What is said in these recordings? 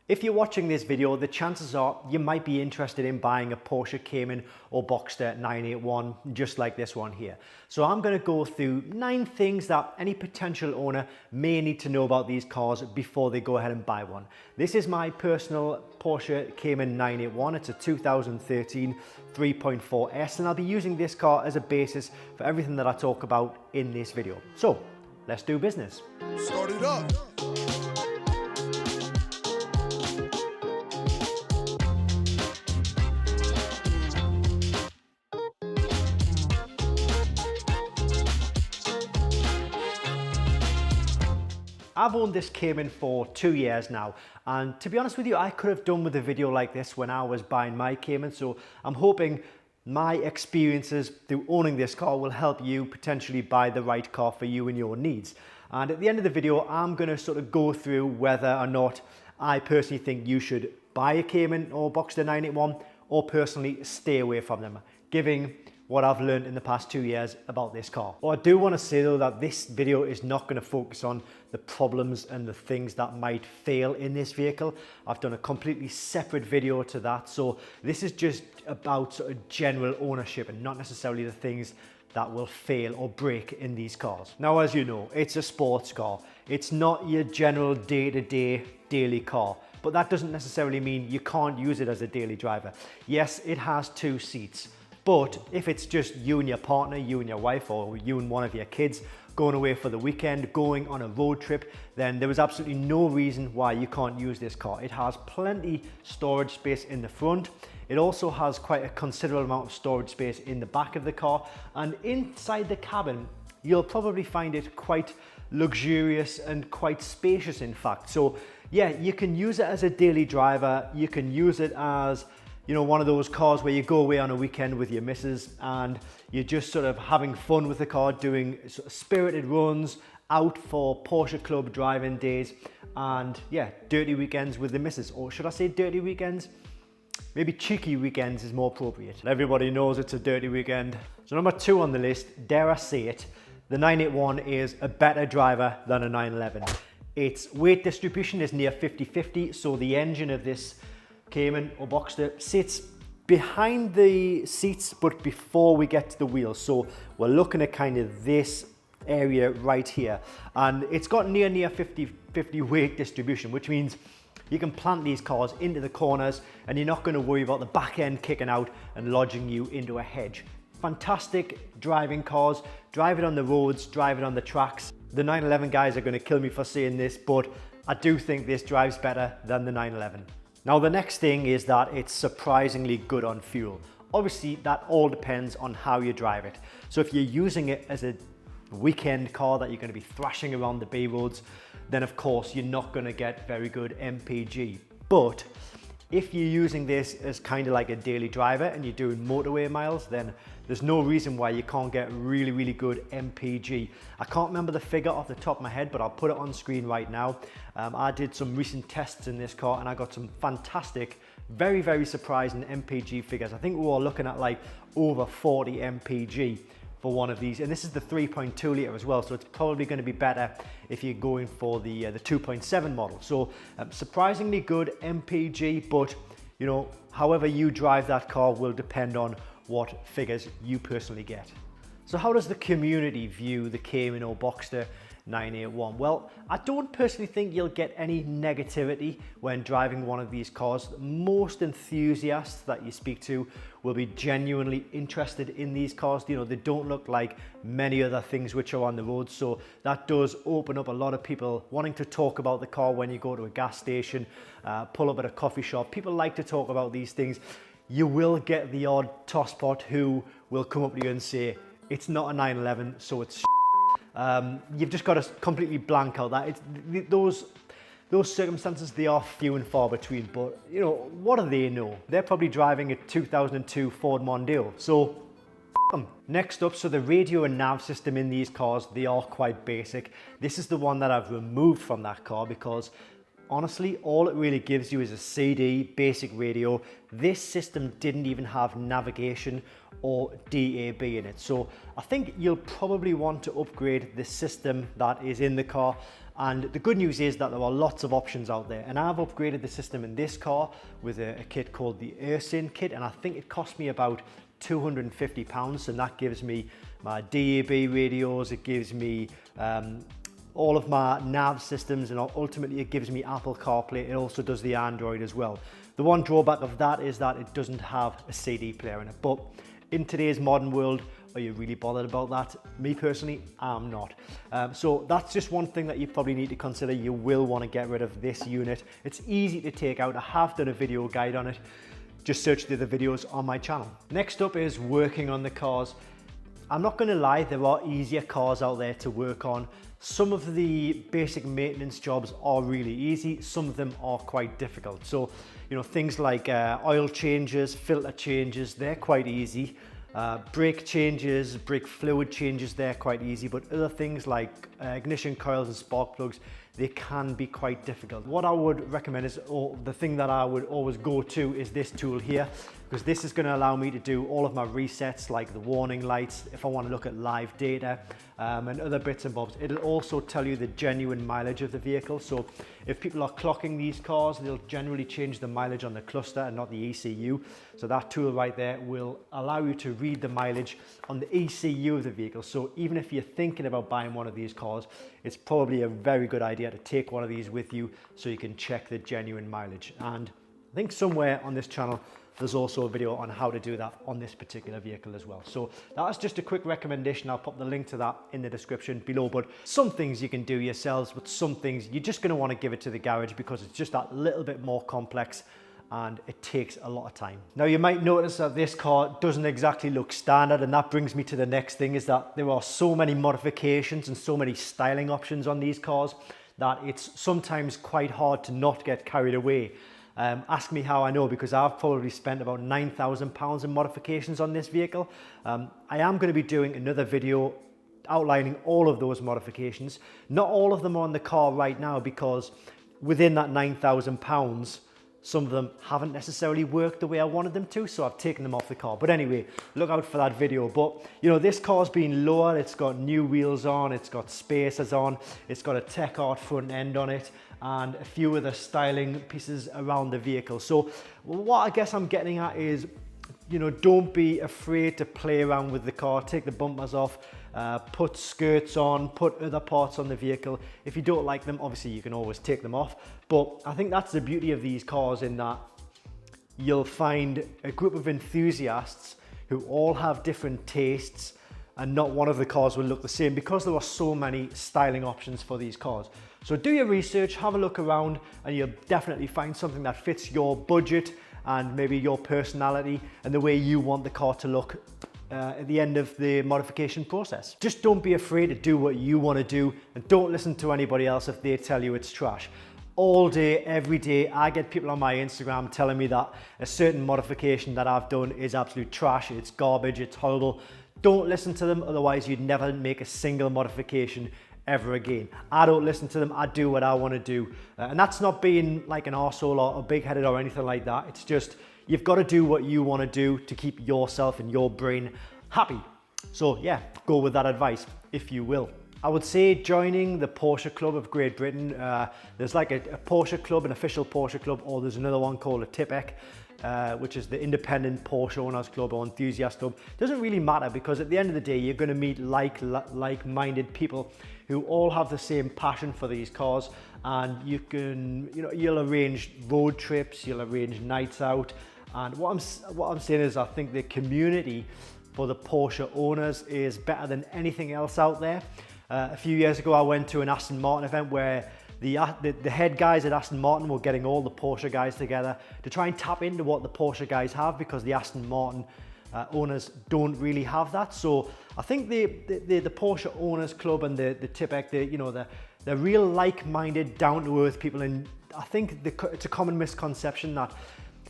If you're watching this video, the chances are you might be interested in buying a Porsche Cayman or Boxster 981, just like this one here. So I'm going to go through 9 things that any potential owner may need to know about these cars before they go ahead and buy one. This is my personal Porsche Cayman 981. It's a 2013 3.4S, and I'll be using this car as a basis for everything that I talk about in this video. So let's do business. Start it up. I've owned this Cayman for 2 years now, and to be honest with you, I could have done with a video like this when I was buying my Cayman, so I'm hoping my experiences through owning this car will help you potentially buy the right car for you and your needs. And at the end of the video, I'm going to sort of go through whether or not I personally think you should buy a Cayman or Boxster 981 or personally stay away from them, giving what I've learned in the past 2 years about this car. I do want to say though that this video is not going to focus on the problems and the things that might fail in this vehicle. I've done a completely separate video to that, so this is just about sort of general ownership and not necessarily the things that will fail or break in these cars. Now, as you know, it's a sports car. It's not your general day-to-day daily car, but that doesn't necessarily mean you can't use it as a daily driver. Yes, it has 2 seats. But if it's just you and your partner, you and your wife, or you and one of your kids going away for the weekend, going on a road trip, then there is absolutely no reason why you can't use this car. It has plenty storage space in the front. It also has quite a considerable amount of storage space in the back of the car. And inside the cabin, you'll probably find it quite luxurious and quite spacious, in fact. So yeah, you can use it as a daily driver. You can use it as, you know, one of those cars where you go away on a weekend with your missus and you're just sort of having fun with the car, doing sort of spirited runs, out for Porsche Club driving days, and yeah, dirty weekends with the missus. Or should I say dirty weekends? Maybe cheeky weekends is more appropriate. Everybody knows it's a dirty weekend. So number 2 on the list, dare I say it, the 981 is a better driver than a 911. Its weight distribution is near 50-50, so the engine of this Cayman or Boxster sits behind the seats but before we get to the wheels, so we're looking at kind of this area right here, and it's got near 50-50 weight distribution, which means you can plant these cars into the corners and you're not going to worry about the back end kicking out and lodging you into a hedge. Fantastic driving cars, drive it on the roads, drive it on the tracks. The 911 guys are going to kill me for saying this, but I do think this drives better than the 911. Now, the next thing is that it's surprisingly good on fuel. Obviously, that all depends on how you drive it. So if you're using it as a weekend car that you're going to be thrashing around the bay roads, then of course you're not going to get very good MPG. But if you're using this as kind of like a daily driver and you're doing motorway miles, then there's no reason why you can't get really good MPG. I can't remember the figure off the top of my head, but I'll put it on screen right now. I did some recent tests in this car and I got some fantastic, very surprising MPG figures. I think we were looking at like over 40 MPG for one of these, and this is the 3.2 litre as well, so it's probably going to be better if you're going for the 2.7 model. So surprisingly good MPG, but you know, however you drive that car will depend on what figures you personally get. So how does the community view the Cayman or Boxster 981? Well, I don't personally think you'll get any negativity when driving one of these cars. Most enthusiasts that you speak to will be genuinely interested in these cars. You know, they don't look like many other things which are on the road, so that does open up a lot of people wanting to talk about the car when you go to a gas station, pull up at a coffee shop. People like to talk about these things. You will get the odd tosspot who will come up to you and say, it's not a 911, so it's you've just got to completely blank out that. Those circumstances, they are few and far between, but you know, what do they know? They're probably driving a 2002 Ford Mondeo, so them. Next up, so the radio and nav system in these cars, they are quite basic. This is the one that I've removed from that car because honestly, all it really gives you is a CD, basic radio. This system didn't even have navigation or DAB in it. So I think you'll probably want to upgrade the system that is in the car And the good news is that there are lots of options out there, and I've upgraded the system in this car with a kit called the AirSyn kit, and I think it cost me about £250, and that gives me my DAB radios, it gives me all of my nav systems, and ultimately it gives me Apple CarPlay. It also does the Android as well. The one drawback of that is that it doesn't have a CD player in it, but in today's modern world, are you really bothered about that? Me personally, I'm not. So that's just one thing that you probably need to consider. You will want to get rid of this unit. It's easy to take out. I have done a video guide on it. Just search the other videos on my channel. Next up is working on the cars. I'm not going to lie, there are easier cars out there to work on. Some of the basic maintenance jobs are really easy, some of them are quite difficult. So, you know, things like oil changes, filter changes, they're quite easy. Brake changes, brake fluid changes, they're quite easy, but other things like ignition coils and spark plugs, they can be quite difficult. What I would recommend is, or the thing that I would always go to, is this tool here, because this is going to allow me to do all of my resets, like the warning lights, if I want to look at live data and other bits and bobs. It'll also tell you the genuine mileage of the vehicle. So if people are clocking these cars, they'll generally change the mileage on the cluster and not the ECU. So that tool right there will allow you to read the mileage on the ECU of the vehicle. So even if you're thinking about buying one of these cars, it's probably a very good idea to take one of these with you so you can check the genuine mileage. And I think somewhere on this channel there's also a video on how to do that on this particular vehicle as well. So that's just a quick recommendation. I'll pop the link to that in the description below. But some things you can do yourselves, but some things you're just going to want to give it to the garage because it's just that little bit more complex and it takes a lot of time. Now you might notice that this car doesn't exactly look standard, and that brings me to the next thing, is that there are so many modifications and so many styling options on these cars that it's sometimes quite hard to not get carried away. Ask me how I know, because I've probably spent about £9,000 in modifications on this vehicle. I am going to be doing another video outlining all of those modifications. Not all of them are on the car right now, because within that £9,000, some of them haven't necessarily worked the way I wanted them to, so I've taken them off the car. But anyway, look out for that video. But you know, this car's been lowered, it's got new wheels on, it's got spacers on, it's got a Tech Art front end on it, and a few other styling pieces around the vehicle. So what I guess I'm getting at is, you know, don't be afraid to play around with the car, take the bumpers off, put skirts on, put other parts on the vehicle. If you don't like them, obviously you can always take them off. But I think that's the beauty of these cars, in that you'll find a group of enthusiasts who all have different tastes, and not one of the cars will look the same, because there are so many styling options for these cars. So do your research, have a look around, and you'll definitely find something that fits your budget and maybe your personality and the way you want the car to look at the end of the modification process. Just don't be afraid to do what you want to do, and don't listen to anybody else if they tell you it's trash. All day, every day, I get people on my Instagram telling me that a certain modification that I've done is absolute trash, it's garbage, it's horrible. Don't listen to them, otherwise you'd never make a single modification ever again. I don't listen to them, I do what I want to do. And that's not being like an arsehole or big-headed or anything like that. It's just, you've got to do what you want to do to keep yourself and your brain happy. So yeah, go with that advice if you will. I would say joining the Porsche Club of Great Britain. There's like a Porsche Club, an official Porsche Club, or there's another one called a TIPEC, which is the Independent Porsche Owners Club or Enthusiast Club. Doesn't really matter, because at the end of the day, you're going to meet like-minded people who all have the same passion for these cars, and you can, you know, you'll arrange road trips, you'll arrange nights out. And what I'm saying is, I think the community for the Porsche owners is better than anything else out there. A few years ago, I went to an Aston Martin event where the head guys at Aston Martin were getting all the Porsche guys together to try and tap into what the Porsche guys have, because the Aston Martin owners don't really have that. So I think the Porsche Owners Club and the TIPEC, you know, they're real like-minded, down-to-earth people. And I think it's a common misconception that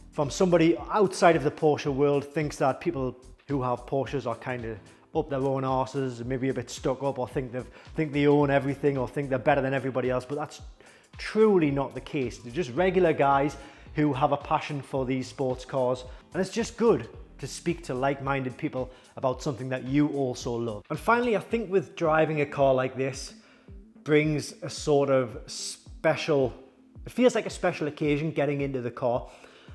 from somebody outside of the Porsche world thinks that people who have Porsches are kind of up their own arses, maybe a bit stuck up, or think they own everything, or think they're better than everybody else. But that's truly not the case. They're just regular guys who have a passion for these sports cars, and it's just good to speak to like-minded people about something that you also love. And finally, I think with driving a car like this, brings a sort of special, it feels like a special occasion getting into the car.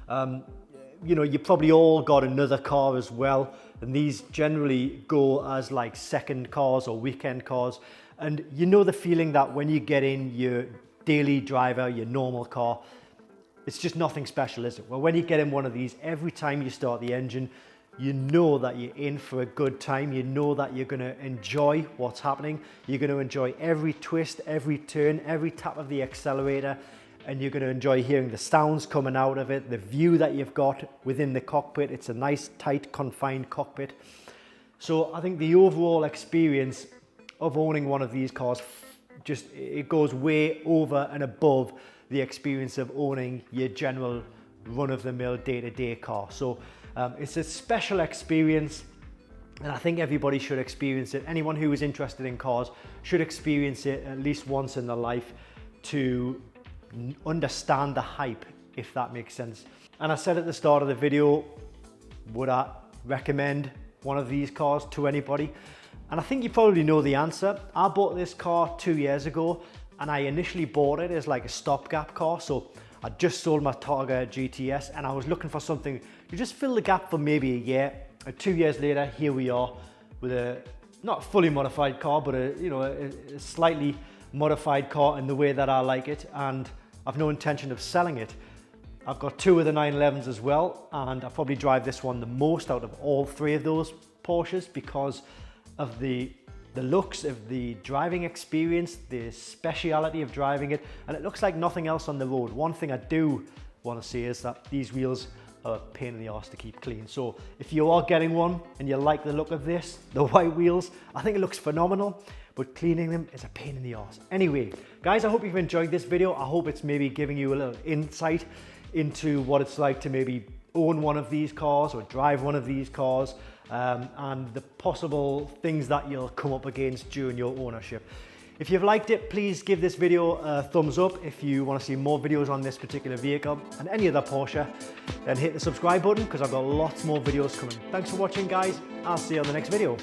You know, you probably all got another car as well, and these generally go as like second cars or weekend cars. And you know the feeling that when you get in your daily driver, your normal car, it's just nothing special, is it? Well, when you get in one of these, every time you start the engine, you know that you're in for a good time. You know that you're going to enjoy what's happening. You're going to enjoy every twist, every turn, every tap of the accelerator, and you're going to enjoy hearing the sounds coming out of it, the view that you've got within the cockpit. It's a nice, tight, confined cockpit. So I think the overall experience of owning one of these cars, it goes way over and above the experience of owning your general run-of-the-mill day-to-day car. So it's a special experience, and I think everybody should experience it. Anyone who is interested in cars should experience it at least once in their life to understand the hype, if that makes sense. And I said at the start of the video, would I recommend one of these cars to anybody? And I think you probably know the answer. I bought this car 2 years ago, and I initially bought it as like a stopgap car. So I just sold my Targa GTS, and I was looking for something to just fill the gap for maybe a year. And 2 years later, here we are with a not fully modified car, but a slightly modified car in the way that I like it, and I've no intention of selling it. I've got 2 of the 911s as well, and I probably drive this one the most out of all 3 of those Porsches because of the looks, of the driving experience, the speciality of driving it, and it looks like nothing else on the road. One thing I do want to say is that these wheels are a pain in the arse to keep clean. So if you are getting one and you like the look of this, the white wheels, I think it looks phenomenal, but cleaning them is a pain in the arse. Anyway, guys, I hope you've enjoyed this video. I hope it's maybe giving you a little insight into what it's like to maybe own one of these cars or drive one of these cars, and the possible things that you'll come up against during your ownership. If you've liked it, please give this video a thumbs up. If you want to see more videos on this particular vehicle and any other Porsche, then hit the subscribe button because I've got lots more videos coming. Thanks for watching, guys. I'll see you on the next video.